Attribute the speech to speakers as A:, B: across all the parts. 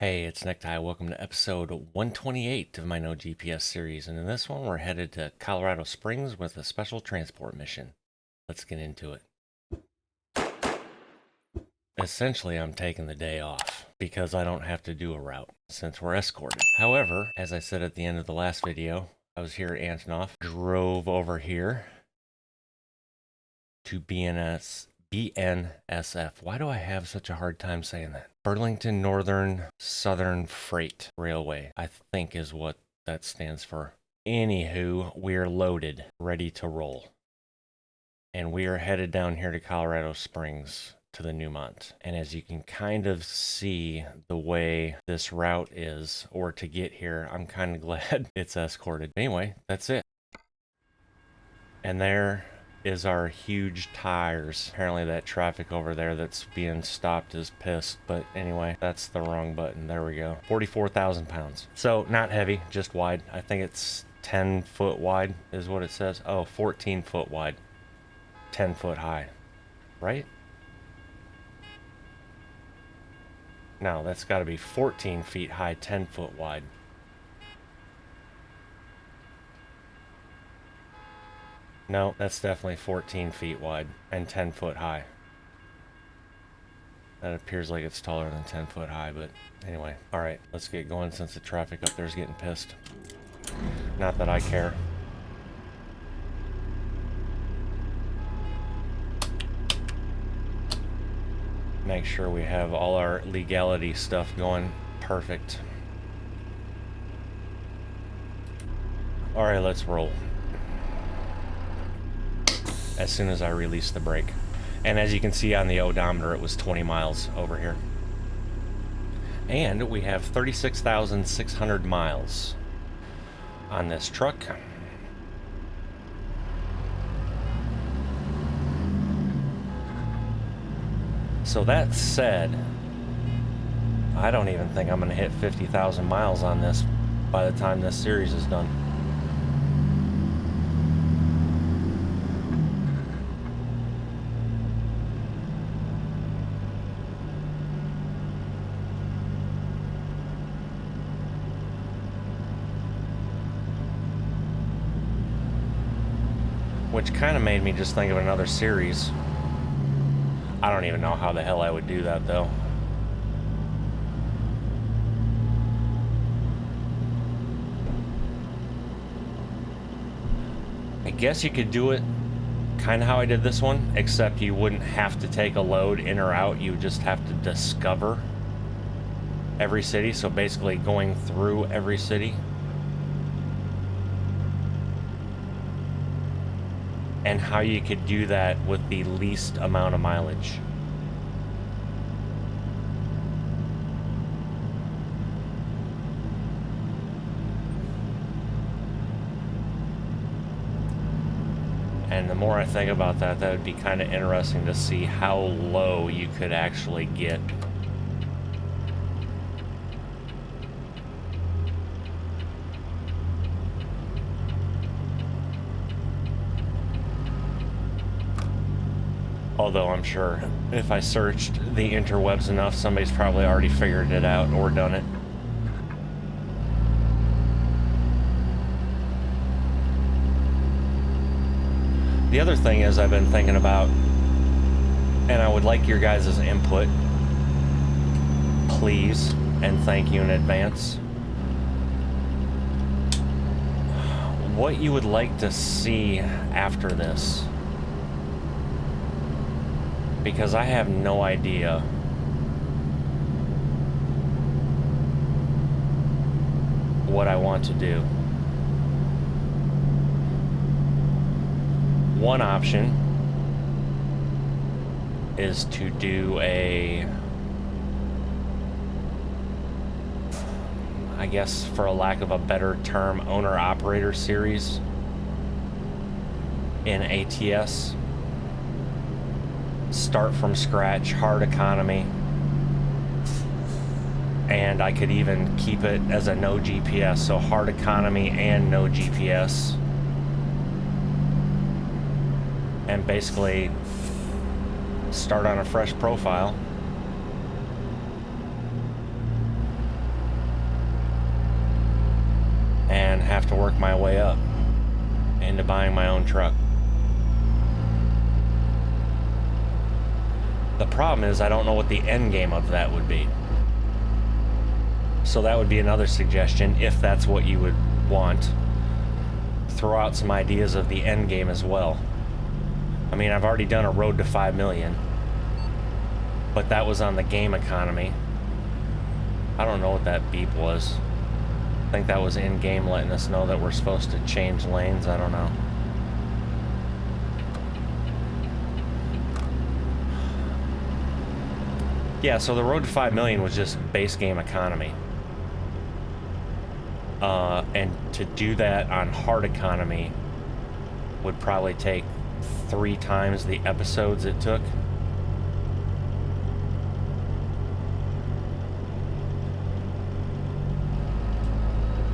A: Hey, it's Necktie. Welcome to episode 128 of my No GPS series. And in this one, we're headed to Colorado Springs with a special transport mission. Let's get into it. Essentially, I'm taking the day off because I don't have to do a route since we're escorted. However, as I said at the end of the last video, I was here at Antonov, drove over here to BNSF. Why do I have such a hard time saying that? Burlington Northern Southern Freight Railway, I think is what that stands for. Anywho, we're loaded, ready to roll. And we are headed down here to Colorado Springs to the Newmont. And as you can kind of see the way this route is, or to get here, I'm kind of glad it's escorted. Anyway, that's it. And there is our huge tires. Apparently that traffic over there that's being stopped is pissed, but anyway, that's the wrong button. There we go. 44,000 pounds. So not heavy, just wide. I think it's 10 foot wide is what it says. Oh, 14 foot wide, 10 foot high, right? No, that's got to be 14 feet high, 10 foot wide. No, that's definitely 14 feet wide and 10 foot high. That appears like it's taller than 10 foot high, but anyway. Alright, let's get going since the traffic up there is getting pissed. Not that I care. Make sure we have all our legality stuff going perfect. Alright, let's roll. As soon as I release the brake. And as you can see on the odometer, it was 20 miles over here. And we have 36,600 miles on this truck. So that said, I don't even think I'm going to hit 50,000 miles on this by the time this series is done. Which kind of made me just think of another series. I don't even know how the hell I would do that though. I guess you could do it kind of how I did this one, except you wouldn't have to take a load in or out. You would just have to discover every city. So basically going through every city. And how you could do that with the least amount of mileage. And the more I think about that, that would be kind of interesting to see how low you could actually get. Although I'm sure if I searched the interwebs enough, somebody's probably already figured it out or done it. The other thing is I've been thinking about, and I would like your guys' input, please, and thank you in advance. What you would like to see after this. Because I have no idea what I want to do. One option is to do a, I guess for a lack of a better term, owner-operator series in ATS. Start from scratch, hard economy, and I could even keep it as a no GPS, so hard economy and no GPS, and basically start on a fresh profile have to work my way up into buying my own truck. The problem is I don't know what the end game of that would be. So that would be another suggestion, if that's what you would want. Throw out some ideas of the end game as well. I mean, I've already done a road to 5 million, but that was on the game economy. I don't know what that beep was. I think that was in-game letting us know that we're supposed to change lanes. I don't know. Yeah, so the road to 5 million was just base game economy. And to do that on hard economy would probably take 3 times the episodes it took.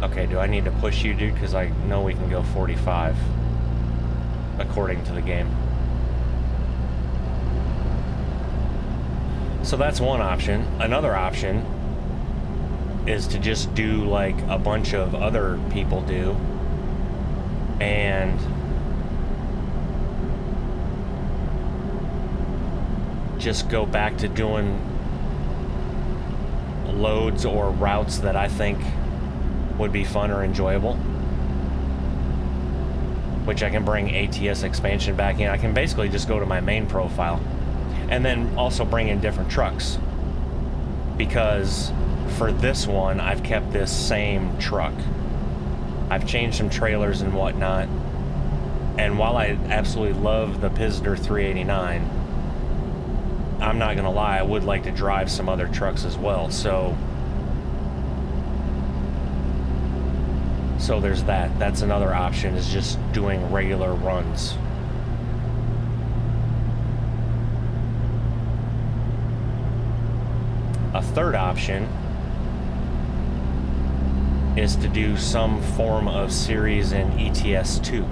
A: Okay, do I need to push you, dude? Because I know we can go 45, according to the game. So that's one option. Another option is to just do like a bunch of other people do and just go back to doing loads or routes that I think would be fun or enjoyable, which I can bring ATS expansion back in. I can basically just go to my main profile and then also bring in different trucks, because for this one I've kept this same truck. I've changed some trailers and whatnot, and while I absolutely love the Pizder 389, I'm not gonna lie, I would like to drive some other trucks as well. So there's that. That's another option, is just doing regular runs. A third option is to do some form of series in ETS2.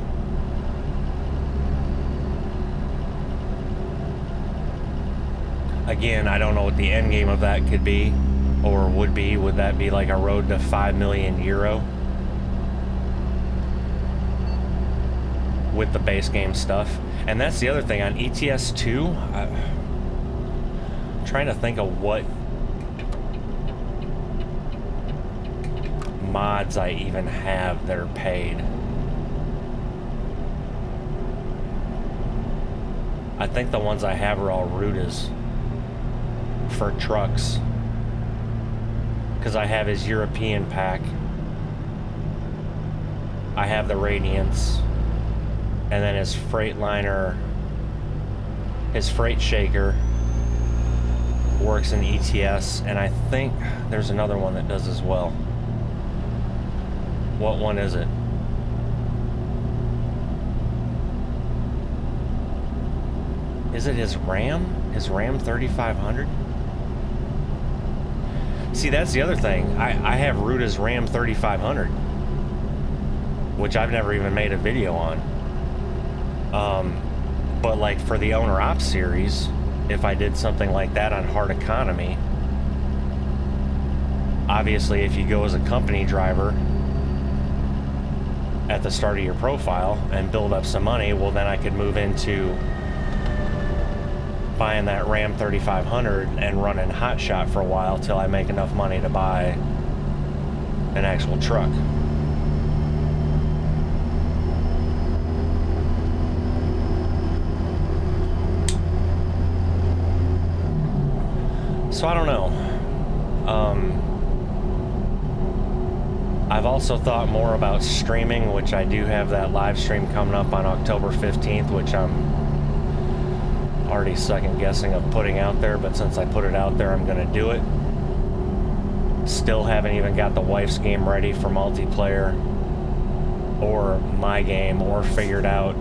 A: Again, I don't know what the end game of that could be or would be. Would that be like a road to 5 million euro with the base game stuff? And that's the other thing on ETS2. I'm trying to think of what mods I even have that are paid. I think the ones I have are all Rutas for trucks, because I have his European pack, I have the Radiance, and then his Freightliner, his Freight Shaker works in ETS, and I think there's another one that does as well. What one is it? Is it his Ram? His Ram 3500? See, that's the other thing. I have Ruta's Ram 3500, which I've never even made a video on. But like for the Owner Ops series, if I did something like that on hard economy, obviously if you go as a company driver at the start of your profile and build up some money, well then I could move into buying that Ram 3500 and running hotshot for a while till I make enough money to buy an actual truck. So I don't know. I've also thought more about streaming, which I do have that live stream coming up on October 15th, which I'm already second guessing of putting out there, but since I put it out there, I'm gonna do it. Still haven't even got the wife's game ready for multiplayer or my game or figured out.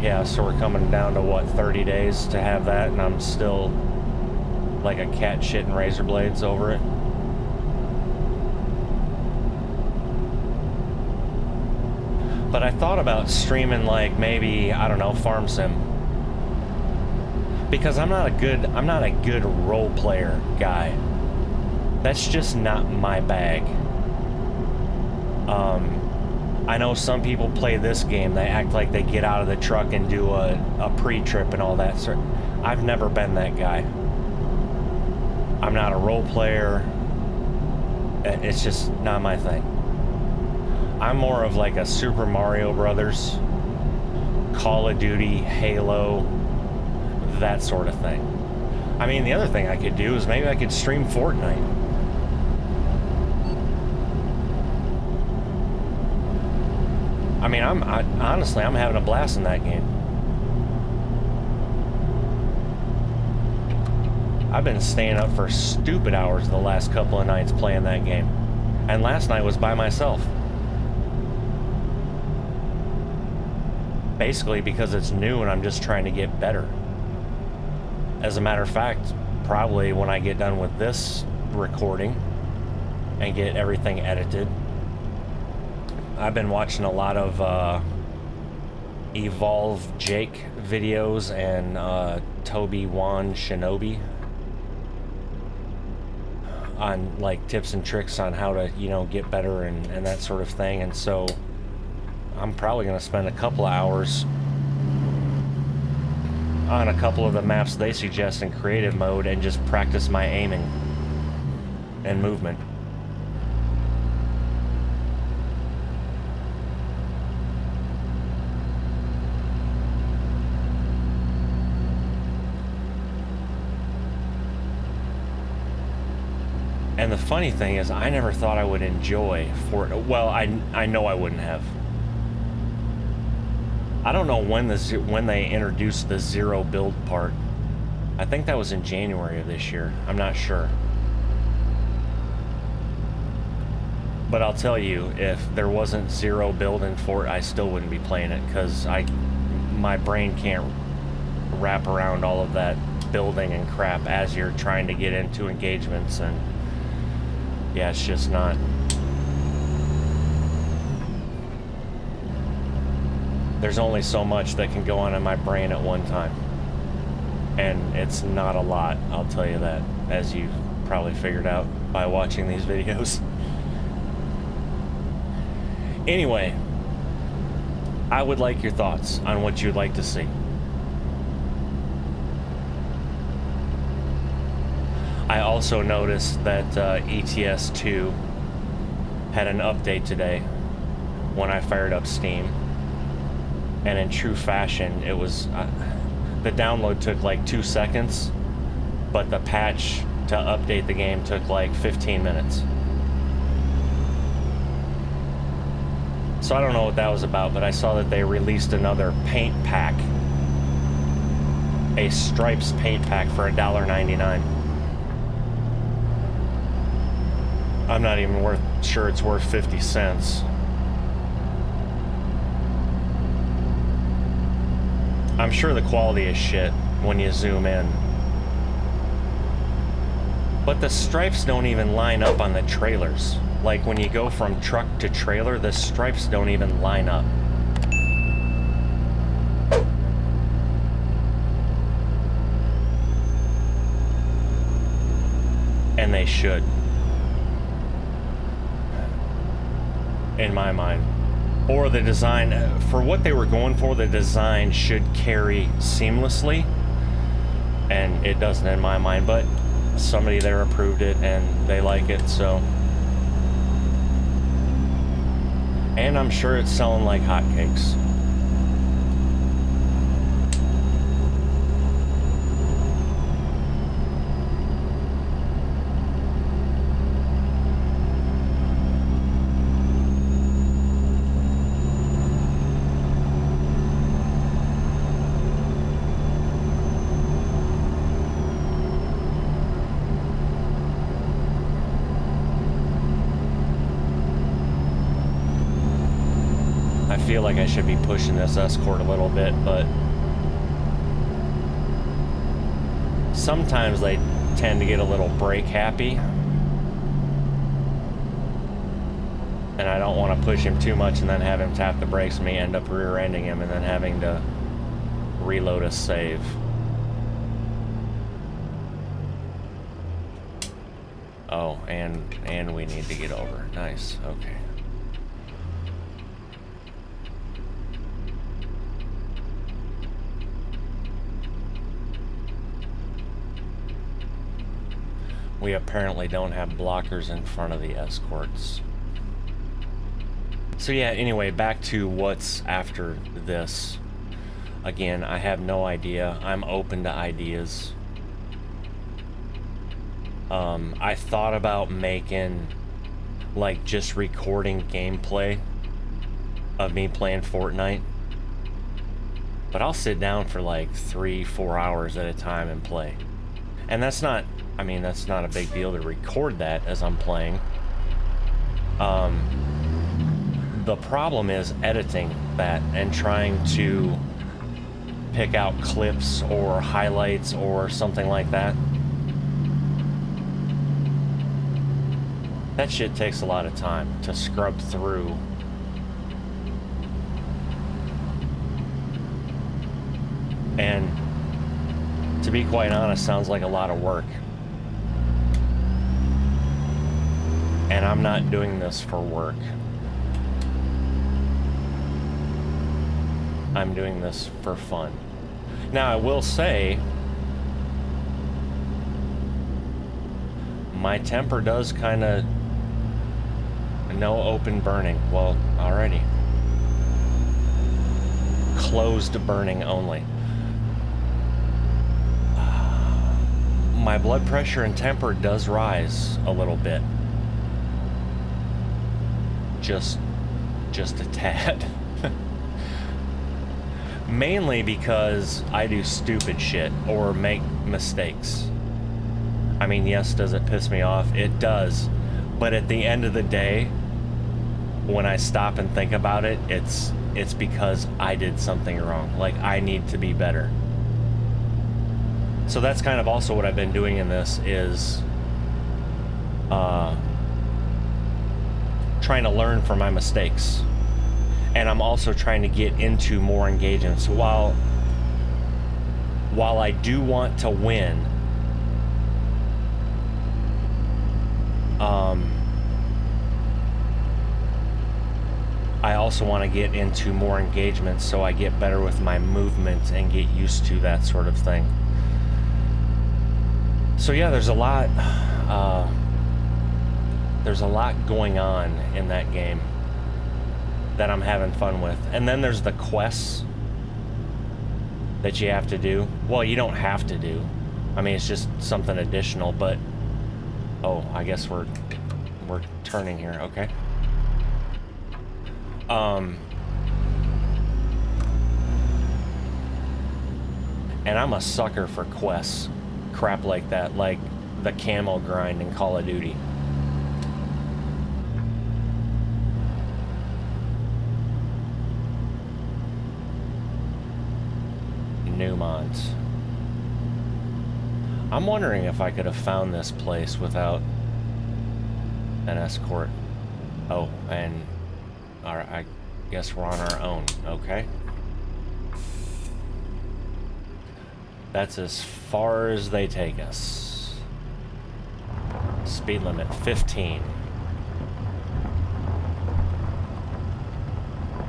A: Yeah, so we're coming down to what, 30 days to have that, and I'm still like a cat shitting razor blades over it. But I thought about streaming like maybe, I don't know, Farm Sim. Because I'm not a good role player guy. That's just not my bag. I know some people play this game, they act like they get out of the truck and do a pre-trip and all that sort. I've never been that guy. I'm not a role player. It's just not my thing. I'm more of like a Super Mario Brothers, Call of Duty, Halo, that sort of thing. I mean, the other thing I could do is maybe I could stream Fortnite. I mean, honestly, I'm having a blast in that game. I've been staying up for stupid hours the last couple of nights playing that game. And last night was by myself. Basically because it's new and I'm just trying to get better. As a matter of fact, probably when I get done with this recording and get everything edited, I've been watching a lot of Evolve Jake videos and Tobii Wan Shinobi on like tips and tricks on how to, you know, get better and that sort of thing. And so I'm probably going to spend a couple of hours on a couple of the maps they suggest in creative mode and just practice my aiming and movement. And the funny thing is, I never thought I would enjoy Fortnite. Well, I know I wouldn't have. I don't know when they introduced the zero build part. I think that was in January of this year. I'm not sure. But I'll tell you, if there wasn't zero build in Fort, I still wouldn't be playing it because my brain can't wrap around all of that building and crap as you're trying to get into engagements, and yeah, it's just not. There's only so much that can go on in my brain at one time. And it's not a lot, I'll tell you that, as you've probably figured out by watching these videos. Anyway, I would like your thoughts on what you'd like to see. I also noticed that ATS 2 had an update today when I fired up Steam. And in true fashion, it was the download took like 2 seconds, but the patch to update the game took like 15 minutes. So I don't know what that was about, but I saw that they released another paint pack, a Stripes paint pack for $1.99. I'm not even sure it's worth 50 cents. I'm sure the quality is shit when you zoom in. But the stripes don't even line up on the trailers. Like when you go from truck to trailer, the stripes don't even line up. And they should. In my mind. Or the design, for what they were going for, the design should carry seamlessly. And it doesn't in my mind, but somebody there approved it and they like it, so. And I'm sure it's selling like hotcakes. I feel like I should be pushing this Escort a little bit, but sometimes they tend to get a little brake happy, and I don't want to push him too much and then have him tap the brakes and me end up rear-ending him and then having to reload a save. Oh, and we need to get over. Nice, okay. we apparently don't have blockers in front of the escorts. So yeah, anyway, back to what's after this. Again, I have no idea. I'm open to ideas. I thought about making, like, just recording gameplay of me playing Fortnite. But I'll sit down for like 3-4 hours at a time and play. And that's not, I mean, that's not a big deal to record that as I'm playing. The problem is editing that and trying to pick out clips or highlights or something like that. That shit takes a lot of time to scrub through. And to be quite honest, sounds like a lot of work. And I'm not doing this for work. I'm doing this for fun. Now, I will say, my temper does kind of... No open burning. Well, alrighty. Closed burning only. My blood pressure and temper does rise a little bit. Just a tad. Mainly because I do stupid shit or make mistakes. I mean, yes, does it piss me off? It does. But at the end of the day, when I stop and think about it, it's because I did something wrong. Like, I need to be better. So that's kind of also what I've been doing in this is trying to learn from my mistakes. And I'm also trying to get into more engagements. While I do want to win, I also want to get into more engagements so I get better with my movement and get used to that sort of thing. So yeah, there's a lot going on in that game that I'm having fun with. And then there's the quests that you have to do. Well, you don't have to do. I mean, it's just something additional, but... Oh, I guess we're turning here, okay. And I'm a sucker for quests. Crap like that, like the camo grind in Call of Duty. Newmont. I'm wondering if I could have found this place without an escort. Oh, and I guess we're on our own. Okay. That's as far as they take us. Speed limit 15.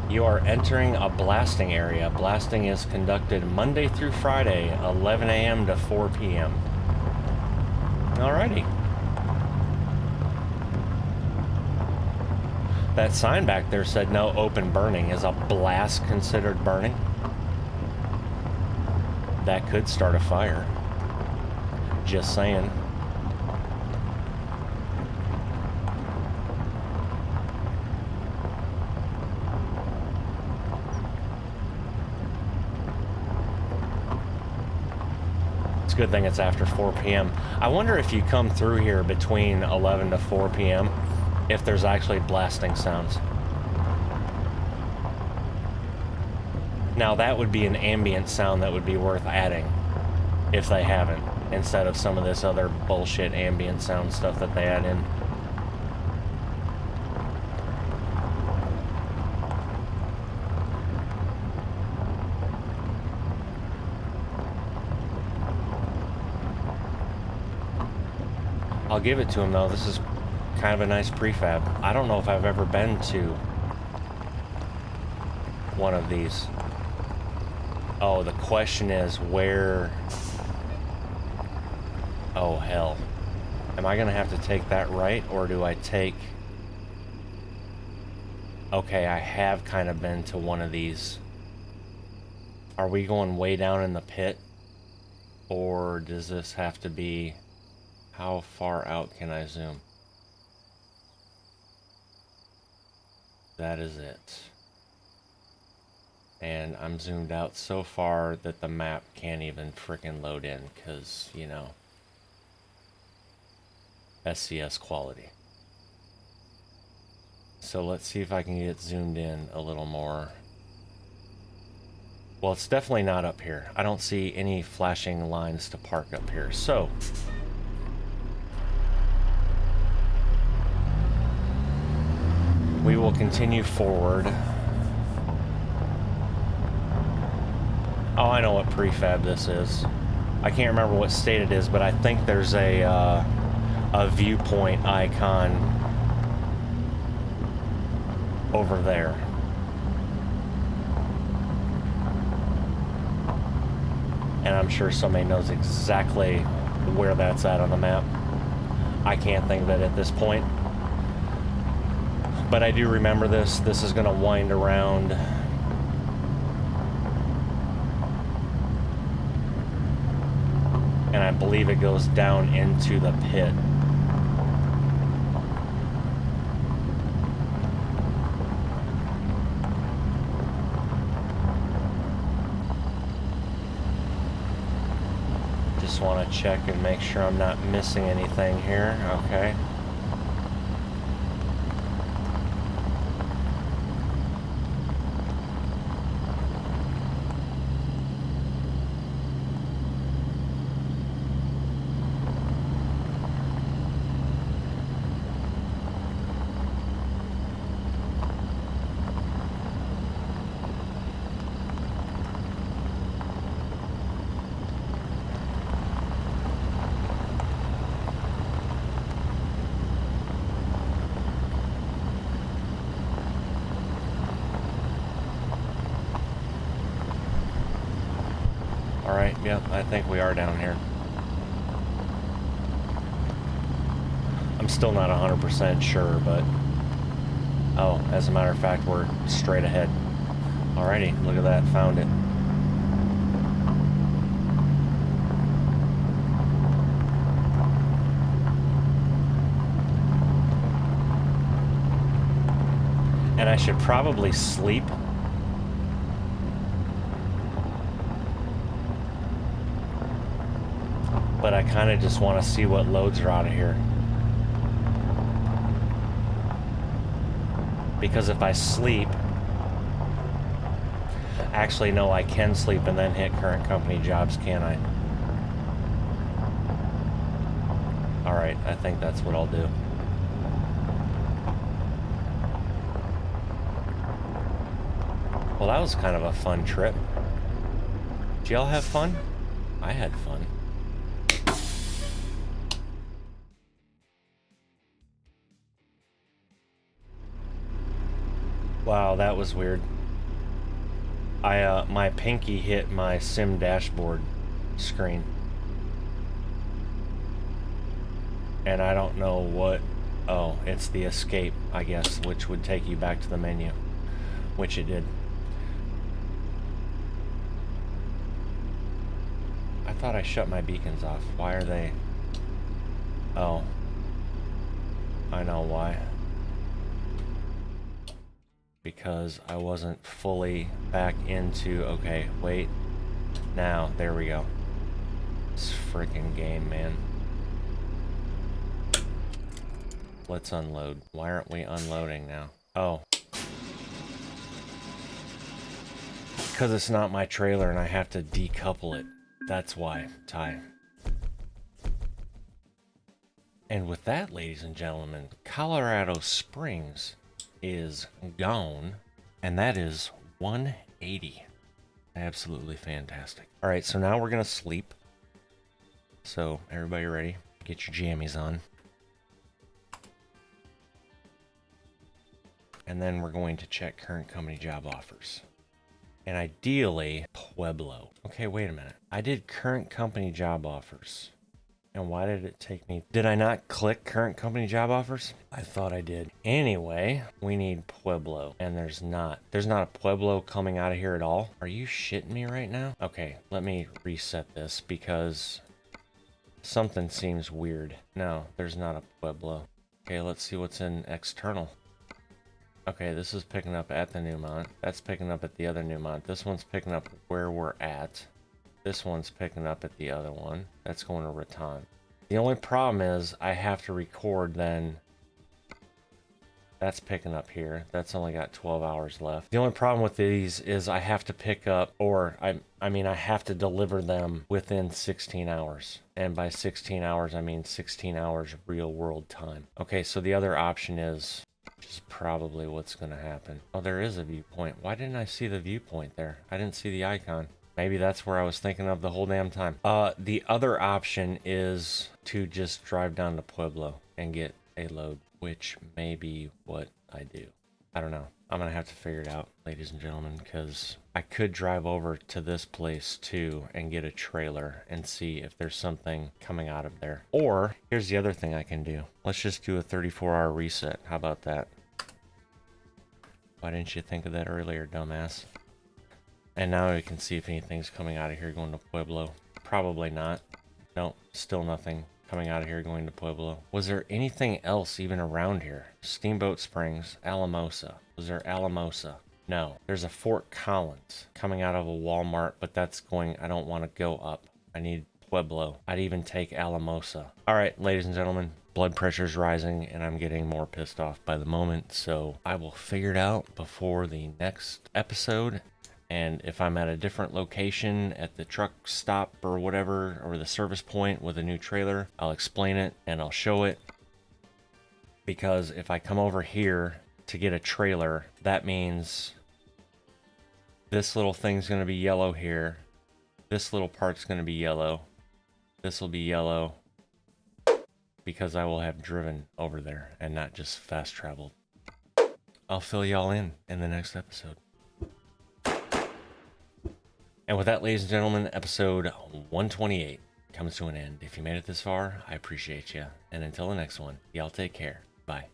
A: You are entering a blasting area. Blasting is conducted Monday through Friday, 11 a.m. to 4 p.m. Alrighty. That sign back there said no open burning. Is a blast considered burning? That could start a fire. Just saying. It's a good thing it's after 4 p.m. I wonder if you come through here between 11 to 4 p.m. if there's actually blasting sounds. Now that would be an ambient sound that would be worth adding if they haven't, instead of some of this other bullshit ambient sound stuff that they add in. I'll give it to him though, this is kind of a nice prefab. I don't know if I've ever been to one of these. Oh, the question is where... Oh, hell. Am I gonna have to take that right, or do I take... Okay, I have kind of been to one of these. Are we going way down in the pit? Or does this have to be... How far out can I zoom? That is it. And I'm zoomed out so far that the map can't even frickin' load in, because, you know, SCS quality. So let's see if I can get zoomed in a little more. Well, it's definitely not up here. I don't see any flashing lines to park up here. So we will continue forward. Oh, I know what prefab this is. I can't remember what state it is, but I think there's a viewpoint icon over there. And I'm sure somebody knows exactly where that's at on the map. I can't think of it at this point. But I do remember this. This is going to wind around. And I believe it goes down into the pit. Just want to check and make sure I'm not missing anything here. Okay. Alright, yep, I think we are down here. I'm still not 100% sure, but... Oh, as a matter of fact, we're straight ahead. Alrighty, look at that, found it. And I should probably sleep. But I kind of just want to see what loads are out of here. Because if I sleep... Actually, no, I can sleep and then hit current company jobs, can I? Alright, I think that's what I'll do. Well, that was kind of a fun trip. Did y'all have fun? I had fun. Wow, that was weird. My pinky hit my sim dashboard screen. And I don't know what... Oh, it's the escape, I guess, which would take you back to the menu. Which it did. I thought I shut my beacons off. Why are they... Oh. I know why. Because I wasn't fully back into... Okay, wait. Now, there we go. This freaking game, man. Let's unload. Why aren't we unloading now? Oh. Because it's not my trailer and I have to decouple it. That's why, Ty. And with that, ladies and gentlemen, Colorado Springs is gone, and that is 180. Absolutely fantastic. All right, so now we're gonna sleep. So everybody ready? Get your jammies on. And then we're going to check current company job offers. And ideally, Pueblo. Okay, wait a minute. I did current company job offers. And why did it take me? Did I not click current company job offers? I thought I did. Anyway, we need Pueblo, and there's not. There's not a Pueblo coming out of here at all. Are you shitting me right now? Okay, let me reset this because something seems weird. No, there's not a Pueblo. Okay, let's see what's in external. Okay, this is picking up at the Newmont. That's picking up at the other Newmont. This one's picking up where we're at. This one's picking up at the other one. That's going to Rattan. The only problem is I have to record then. That's picking up here. That's only got 12 hours left. The only problem with these is I have to pick up, or I mean, I have to deliver them within 16 hours. And by 16 hours, I mean 16 hours real world time. Okay, so the other option is, which is probably what's going to happen. Oh, there is a viewpoint. Why didn't I see the viewpoint there? I didn't see the icon. Maybe that's where I was thinking of the whole damn time. The other option is to just drive down to Pueblo and get a load, which may be what I do. I don't know. I'm going to have to figure it out, ladies and gentlemen, because I could drive over to this place too and get a trailer and see if there's something coming out of there. Or here's the other thing I can do. Let's just do a 34-hour reset. How about that? Why didn't you think of that earlier, dumbass? And now we can see if anything's coming out of here going to Pueblo. Probably not. Nope, still nothing coming out of here going to Pueblo. Was there anything else even around here? Steamboat Springs, Alamosa. Was there Alamosa? No. There's a Fort Collins coming out of a Walmart, but that's going, I don't want to go up. I need Pueblo. I'd even take Alamosa. All right, ladies and gentlemen, blood pressure's rising and I'm getting more pissed off by the moment, so I will figure it out before the next episode. And if I'm at a different location at the truck stop or whatever, or the service point with a new trailer, I'll explain it and I'll show it. Because if I come over here to get a trailer, that means this little thing's going to be yellow here. This little part's going to be yellow. This will be yellow because I will have driven over there and not just fast traveled. I'll fill y'all in the next episode. And with that, ladies and gentlemen, episode 128 comes to an end. If you made it this far, I appreciate you. And until the next one, y'all take care. Bye.